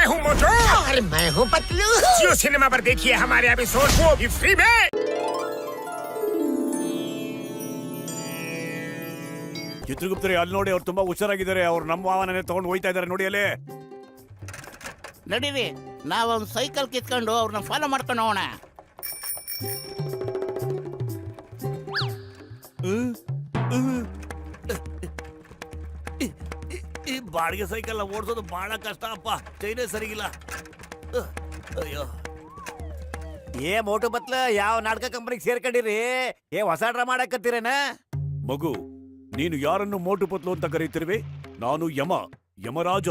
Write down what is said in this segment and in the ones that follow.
हूँ मोटू और मैं हूँ पतलू। जियो सिनेमा पर देखिए हमारे एपिसोड, वो भी फ्री में। ಚಿತ್ರಗುಪ್ತರೆ ಅಲ್ಲಿ ನೋಡಿ, ಅವ್ರು ತುಂಬಾ ಹುಷಾರಾಗಿದ್ದಾರೆ. ಅವ್ರು ನಮ್ಮ ವಾಹನನೇ ತಗೊಂಡು ಹೋಯ್ತಾ ಇದಾರೆ ನೋಡಿ ಅಲ್ಲಿ. ನಡೀರಿ, ನಾವೊಂದು ಸೈಕಲ್ ಕಿತ್ಕೊಂಡು ಅವ್ರನ್ನ ಫಾಲೋ ಮಾಡ್ಕೊಂಡು ಹೋಗೋಣ. ಈ ಬಾಡಿಗೆ ಸೈಕಲ್ ಓಡಿಸೋದು ಬಹಳ ಕಷ್ಟ ಅಪ್ಪ, ಚೈನೇ ಸರಿಗಿಲ್ಲ. ಅಯ್ಯೋ, ಏ ಮೋಟು ಬತ್ಲ, ಯಾವ ನಾಟಕ ಕಂಪನಿಗೆ ಸೇರ್ಕೊಂಡಿರಿ? ಏ ಹೊಸ ಡ್ರಾ ಮಾಡಕತ್ತೀರೇನ? ಮಗು, ನೀನು ಯಾರನ್ನು ಮೋಟು ಪತ್ಲು ಅಂತ ಕರೀತಿರುವೆ? ನಾನು ಯಮರಾಜ,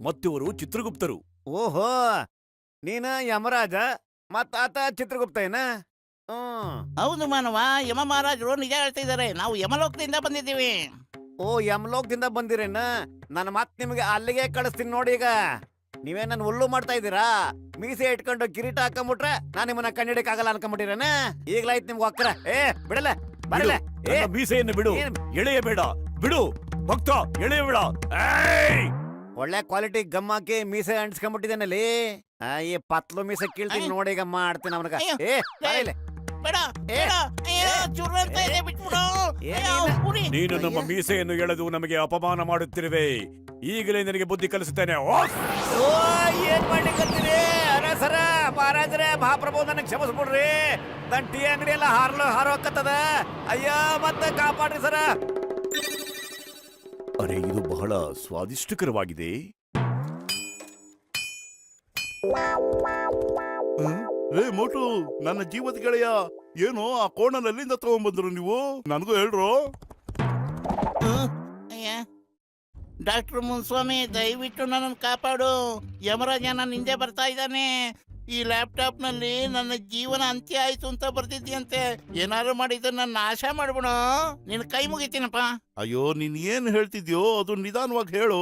ಮತ್ತಿವರು ಚಿತ್ರಗುಪ್ತರು. ಓಹೋ, ನೀನ ಯಮರಾಜ ಮತ್ತಾತ ಚಿತ್ರಗುಪ್ತ ಏನ? ಹೌದು ಮಾನವ, ಯಮ ಮಹಾರಾಜರು ನಿಜ ಹೇಳ್ತಾ ಇದ್ದಾರೆ. ನಾವು ಯಮಲೋಕದಿಂದ ಬಂದಿದ್ದೀವಿ. ಓ, ಯಮಲೋಕದಿಂದ ಬಂದಿರೇನ? ನನ್ನ ಮತ್ ನಿಮ್ಗೆ ಅಲ್ಲಿಗೆ ಕಳಿಸ್ತೀನಿ ನೋಡಿ. ಈಗ ನೀವೇ ನನ್ ಹುಲ್ಲು ಮಾಡ್ತಾ ಇದ್ದೀರಾ? ಮೀಸೆ ಇಟ್ಕೊಂಡು ಕಿರೀಟ ಹಾಕೊಂಬಿಟ್ರೆ ನಾನ್ ನಿಮ್ಮನ್ನ ಕಣ್ಣಿಡಕ್ ಆಗಲ್ಲ ಅನ್ಕೊಂಬಿಟ್ಟಿರೇನ? ಈಗ್ಲಾಯ್ತು ನಿಮ್ಗೆ ಒಕ್ಕರ. ಏ ಬಿಡಲ್ಲ, ಬರಲ್ಲ. ನನ್ನ ಮೀಸೆಯನ್ನು ಬಿಡು, ಎಳೆಯಬೇಡ. ಬಿಡು ಭಕ್ತ, ಎಳೆಯಬೇಡ. ಒಳ್ಳೆ ಕ್ವಾಲಿಟಿ ಗಮ್ ಹಾಕಿ ಮೀಸೆ ಅಂಟಿಸ್ಕೊಂಡ್ಬಿಟ್ಟಿದ್ದೇನಲ್ಲಿ. ಈ ಪತ್ಲು ಮೀಸೆ ಕೀಳ್ತೀನಿ ನೋಡಿ. ಈಗ ಮಾಡ್ತೀನಿ ಅವನಿಗ. ಏ ಬರಲ್ಲ. ಬೇಡ ಬೇಡ, ಅಯ್ಯೋ ಚುರ್ರ ಅಂತ ಇದೆ, ಬಿಟ್ಬಿಡು. ಅಯ್ಯೋ, ಪುಡಿ. ನೀನು ನಮ್ಮ ಮೀಸೆಯನ್ನು ಎಳೆದು ನಮಗೆ ಅಪಮಾನ ಮಾಡುತ್ತಿರುವೆ. ಈಗಲೇ ನಿನಗೆ ಬುದ್ಧಿ ಕಲಿಸುತ್ತೇನೆ. ಓ, ಏನ್ ಮಾಡ್ಲಿಕ್ಕಂತೀರಿ? ಅರೆ ಸರ, ಮಹಾರಾಜರೇ, ಮಹಾಪ್ರಭು, ನನಗೆ ಕ್ಷಮಿಸ್ಬಿಡ್ರಿ. ನನ್ ಟೀ ಅಂಗಡಿ ಎಲ್ಲ ಹಾರೋಕತ್ತದ. ಅಯ್ಯೋ, ಮತ್ತೆ ಕಾಪಾಡ್ರಿ ಸರ. ಅರೆ, ಇದು ಬಹಳ ಸ್ವಾದಿಷ್ಟಕರವಾಗಿದೆ. ರೇ ಮೋಟು, ನನ್ನ ಜೀವದ ಗೆಳೆಯ, ಏನು ಆ ಕೋಣನ ಎಲ್ಲಿಂದ ತಗೊಂಡ್ಬಂದ್ರು ನೀವು? ನನಗೂ ಹೇಳ್ರು. ಡಾಕ್ಟರ್ ಮುನ್ಸ್ವಾಮಿ, ದಯವಿಟ್ಟು ನನ್ನನ್ನು ಕಾಪಾಡು. ಯಮರಾಜ ನನ್ನ ಹಿಂದೆ ಬರ್ತಾ ಇದ್ದಾನೆ. ಈ ಲ್ಯಾಪ್ಟಾಪ್ ನಲ್ಲಿ ನನ್ನ ಜೀವನ ಅಂತ್ಯ ಆಯ್ತು ಅಂತ ಬರ್ತಿದ್ಯಂತೆ. ಏನಾದ್ರು ಮಾಡಿದ್ರೆ ನನ್ನ ನಾಶ ಮಾಡ್ಬಿಡು. ನಿನ್ ಕೈ ಮುಗಿತೀನಪ್ಪ. ಅಯ್ಯೋ, ನೀನ್ ಏನ್ ಹೇಳ್ತಿದ್ಯೋ ಅದು ನಿಧಾನವಾಗಿ ಹೇಳು.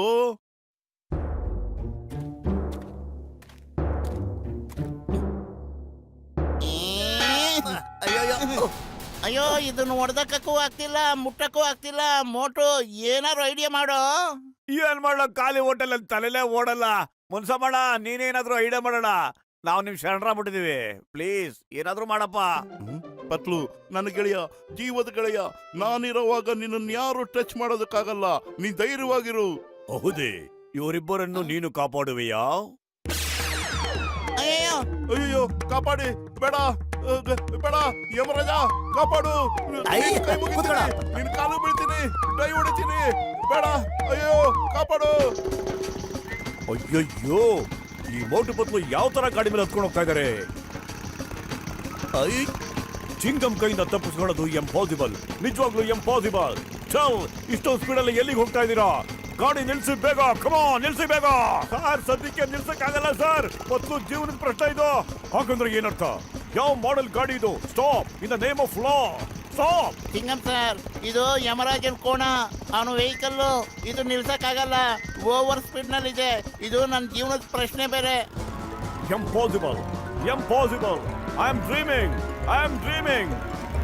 ಅಯ್ಯೋ, ಇದನ್ನು ಹೊಡೆದಕ್ಕೂ ಆಗ್ತಿಲ್ಲ, ಮುಟ್ಟಕ್ಕೂ ಆಗ್ತಿಲ್ಲ. ಮೋಟು, ಏನಾರು ಐಡಿಯಾ ಮಾಡೋ. ಏನ್ ಮಾಡ್ಲಕ್? ಖಾಲಿ ಹೋಟೆಲ್ ಅಲ್ಲಿ ತಲೆಲೇ ಓಡಲ್ಲ. ಮುನ್ಸಮ್ಮಣ, ನೀನೇನಾದ್ರೂ ಐಡಿಯಾ ಮಾಡೋಣ. ನಾವು ನಿಮ್ ಶರಣರಾಗ್ಬಿಟ್ಟಿದೀವಿ. ಪ್ಲೀಸ್ ಏನಾದ್ರೂ ಮಾಡಪ್ಪ. ಪತ್ಲು, ನನ್ನ ಗೆಳೆಯ, ಜೀವದ ಗೆಳೆಯ, ನಾನಿರುವಾಗ ನಿನ್ನನ್ನು ಯಾರು ಟಚ್ ಮಾಡೋದಕ್ಕಾಗಲ್ಲ. ನೀ ಧೈರ್ಯವಾಗಿರು. ಹೌದೇ? ಇವರಿಬ್ಬರನ್ನು ನೀನು ಕಾಪಾಡುವೆಯಾ? ಅಯ್ಯೋ ಅಯ್ಯೋ, ಕಾಪಾಡಿ. ಬೇಡ ಬೇಡ, ಯಮರಾಜ ಕಾಪಾಡು. ಕೈ ಮುಗಿತೀನಿ, ನಿನ್ ಕಾಲು ಬೀಳ್ತೀನಿ, ಕೈ ಹೊಡಿತೀನಿ. ಬೇಡ, ಅಯ್ಯೋ ಕಾಪಾಡು. ಅಯ್ಯಯ್ಯೋ, ಈ ಮೋಟು ಪತ್ಲು ಯಾವ ತರ ಗಾಡಿ ಮೇಲೆ ಹತ್ಕೊಂಡು ಹೋಗ್ತಾ ಇದಾರೆ? ಚಿಂಗಂ ಕೈಯಿಂದ ತಪ್ಪಿಸ್ಕೊಳ್ಳೋದು ಎಂಪಾಸಿಬಲ್, ನಿಜವಾಗ್ಲೂ ಎಂಪಾಸಿಬಲ್. ಚಲ್, ಇಷ್ಟೊಂದು ಸ್ಪೀಡಲ್ಲಿ ಎಲ್ಲಿಗೆ ಹೋಗ್ತಾ ಇದ್ದೀರಾ? ಗಾಡಿ ನಿಲ್ಸಿ ಬೇಗ, ಕಮಾನ್ ನಿಲ್ಸಿ ಬೇಗ. ಸರ್, ಸದ್ಯಕ್ಕೆ ನಿಲ್ಸಕ್ಕಾಗಲ್ಲ ಸರ್, ಪತ್ಲು ಜೀವನದ ಪ್ರಶ್ನೆ ಇದು. ಹಾಗಂದ್ರೆ ಏನರ್ಥ? ಯಾವ ಮಾಡೆಲ್ ಗಾಡಿ ಇದು? Stop in the name of law, stop. Singam sir, ಇದು ಯಮರಾಜನ್ ಕೋಣ, ಅವನು ವೆಹಿಕಲ್. ಇದು ನಿಲ್ಸಕ್ಕಾಗಲ್ಲ, ಓವರ್ ಸ್ಪೀಡ್ ನಲ್ಲಿ ಇದೆ. ಇದು ನನ್ನ ಜೀವನದ ಪ್ರಶ್ನೆ ಬೇರೆ. Impossible, impossible. I am dreaming.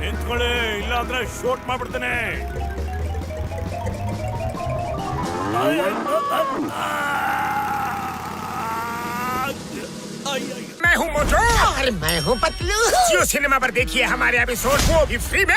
ನಿಂತ್ಕೊಳ್ಳಿ, ಇಲ್ಲ ಅಂದ್ರೆ ಶೂಟ್ ಮಾಡ್ಬಿಡ್ತೇನೆ. मैं हूँ मोटू और मैं हूँ पतलू। जियो सिनेमा पर देखिए हमारे एपिसोड, वो भी फ्री में।